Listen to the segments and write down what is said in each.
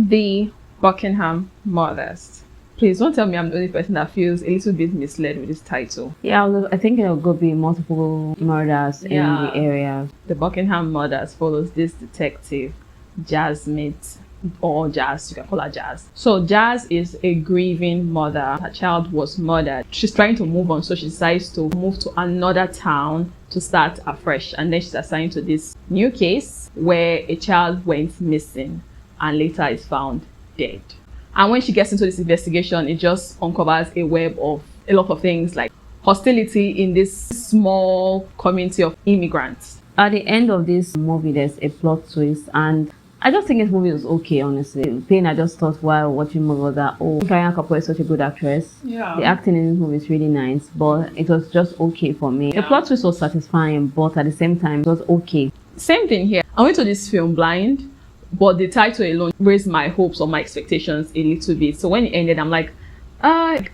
The Buckingham Murders. Please don't tell me I'm the only person that feels a little bit misled with this title. Yeah, I think there will be multiple murders in the area. The Buckingham Murders follows this detective, Jasmine, or Jazz, you can call her Jazz. So Jazz is a grieving mother. Her child was murdered. She's trying to move on, so she decides to move to another town to start afresh. And then she's assigned to this new case where a child went missing and later is found dead. And when she gets into this investigation, it just uncovers a web of a lot of things like hostility in this small community of immigrants. At the end of this movie, there's a plot twist, and I just think this movie was okay, honestly. The thing I just thought while watching movie was that, Karina Kapoor is such a good actress. Yeah. The acting in this movie is really nice, but it was just okay for me. The plot twist was satisfying, but at the same time, it was okay. Same thing here. I went to this film blind, but the title alone raised my hopes or my expectations a little bit. So when it ended, I'm like,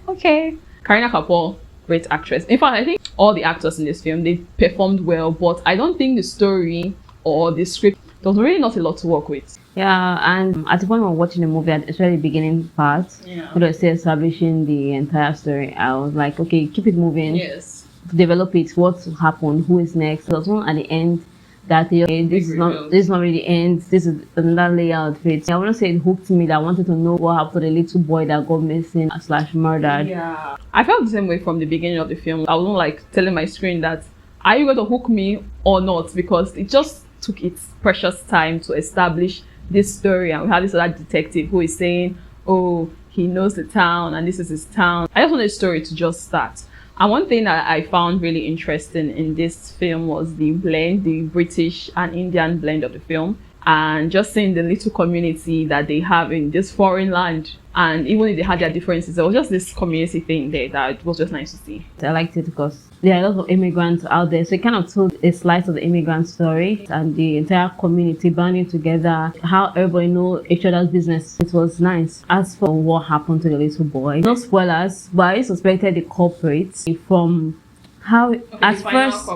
okay. Karina Kapoor, great actress. In fact, I think all the actors in this film, they performed well, but I don't think the story or the script, there was really not a lot to work with. Yeah, and at the point of watching the movie, especially the beginning part, when I was still establishing the entire story, I was like, okay, keep it moving. Yes. Develop it, what happened, who is next. There was one at the end that this is not really the end, this is another layout of it. I wouldn't say it hooked me, that I wanted to know what happened to the little boy that got missing / murdered. Yeah. I felt the same way from the beginning of the film. I wasn't like telling my screen that, are you going to hook me or not? Because it just took its precious time to establish this story, and we have this other detective who is saying, oh, he knows the town and this is his town. I just wanted the story to just start. And one thing that I found really interesting in this film was the blend, the British and Indian blend of the film, and just seeing the little community that they have in this foreign land. And even if they had their differences, there was just this community thing there that was just nice to see. I liked it because there are a lot of immigrants out there, so it kind of told a slice of the immigrant story and the entire community banding together, how everybody know each other's business. It was nice. As for what happened to the little boy, no spoilers, but I suspected the culprit from how at first.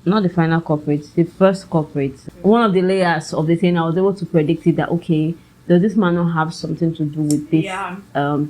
Not the final culprit, the first culprit. One of the layers of the thing, I was able to predict it that, okay, does this man not have something to do with this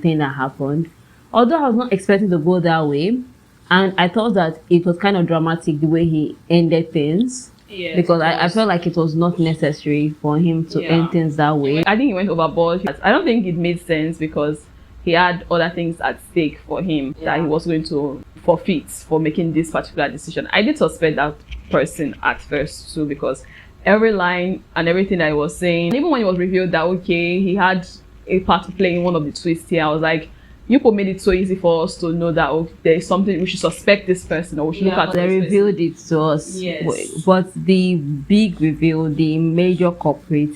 thing that happened? Although I was not expecting to go that way, and I thought that it was kind of dramatic the way he ended things. Yes, because I felt like it was not necessary for him to end things that way. I think he went overboard. I don't think it made sense because he had other things at stake for him that he was going to forfeit for making this particular decision. I did suspect that person at first too, because every line and everything that he was saying, even when it was revealed that okay, he had a part to play in one of the twists here, I was like, you could made it so easy for us to know that there is something, we should suspect this person, or we should look at they revealed it to us. Yes. But the big reveal, the major culprit,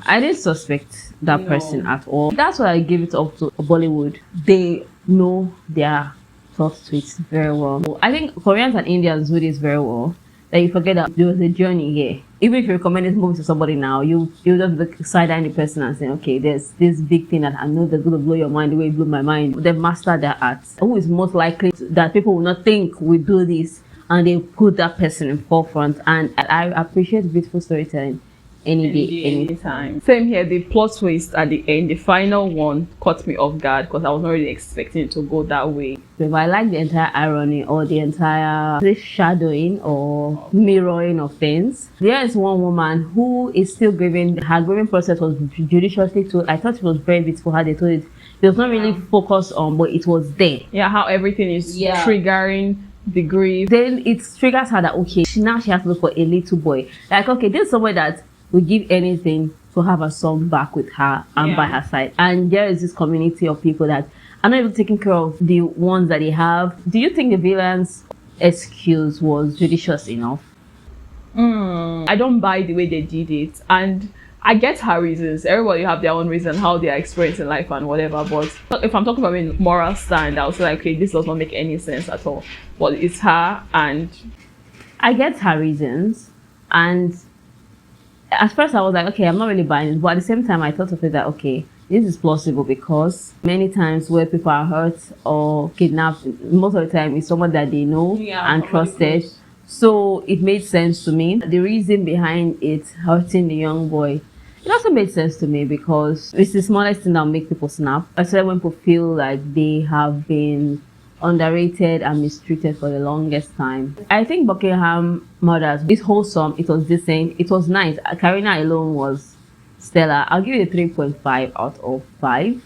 I didn't suspect that person at all. That's why I give it up to Bollywood. They know their plot twists very well. I think Koreans and Indians do this very well. That you forget that there was a journey here. Even if you recommend this movie to somebody now, you just look side-eye the person and say, okay, there's this big thing that I know that's going to blow your mind the way it blew my mind. They've mastered their art. Who is most likely that people will not think we do this, and they put that person in forefront. And I appreciate beautiful storytelling any day, anytime. Same here. The plot twist at the end, the final one, caught me off guard because I was not really expecting it to go that way. But I like the entire irony or the entire shadowing or mirroring of things. There is one woman who is still grieving. Her grieving process was judiciously told. I thought it was very beautiful how they told it. It was not really focused on, but it was there. Yeah, how everything is triggering the grief. Then it triggers her that okay, now she has to look for a little boy. Like okay, this is somewhere that would give anything to have her son back with her and by her side. And there is this community of people that are not even taking care of the ones that they have. Do you think the villain's excuse was judicious enough? I don't buy the way they did it. And I get her reasons. Everybody have their own reason how they are experiencing life and whatever. But if I'm talking about a moral stand, I was like, okay, this does not make any sense at all. But it's her, and I get her reasons. And at first I was like, okay, I'm not really buying it, but at the same time I thought of it that okay, this is plausible because many times where people are hurt or kidnapped, most of the time it's someone that they know and trusted. So it made sense to me. The reason behind it hurting the young boy It also made sense to me because it's the smallest thing that make people snap, especially when people feel like they have been underrated and mistreated for the longest time. I think Buckingham Murders is wholesome, it was decent, it was nice. Karina alone was stellar. I'll give it a 3.5 out of 5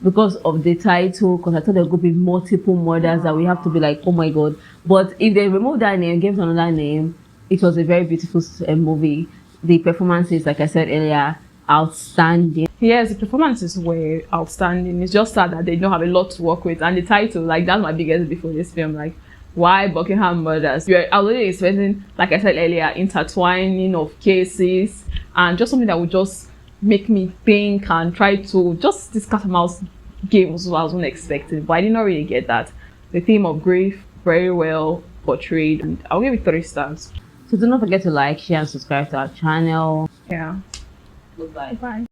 because of the title, because I thought there could be multiple murders that we have to be like, oh my god. But if they remove that name, gave it another name, it was a very beautiful movie. The performances, like I said earlier, outstanding. Yes, the performances were outstanding. It's just sad that they don't have a lot to work with. And the title, like, that's my biggest beef for this film. Like, why Buckingham Murders? You're already expecting, like I said earlier, intertwining of cases and just something that would just make me think and try to just this cat and mouse game was what I wasn't expecting. But I did not really get that. The theme of grief, very well portrayed. And I'll give it 3 stars. So do not forget to like, share, and subscribe to our channel. Yeah. Goodbye. Bye.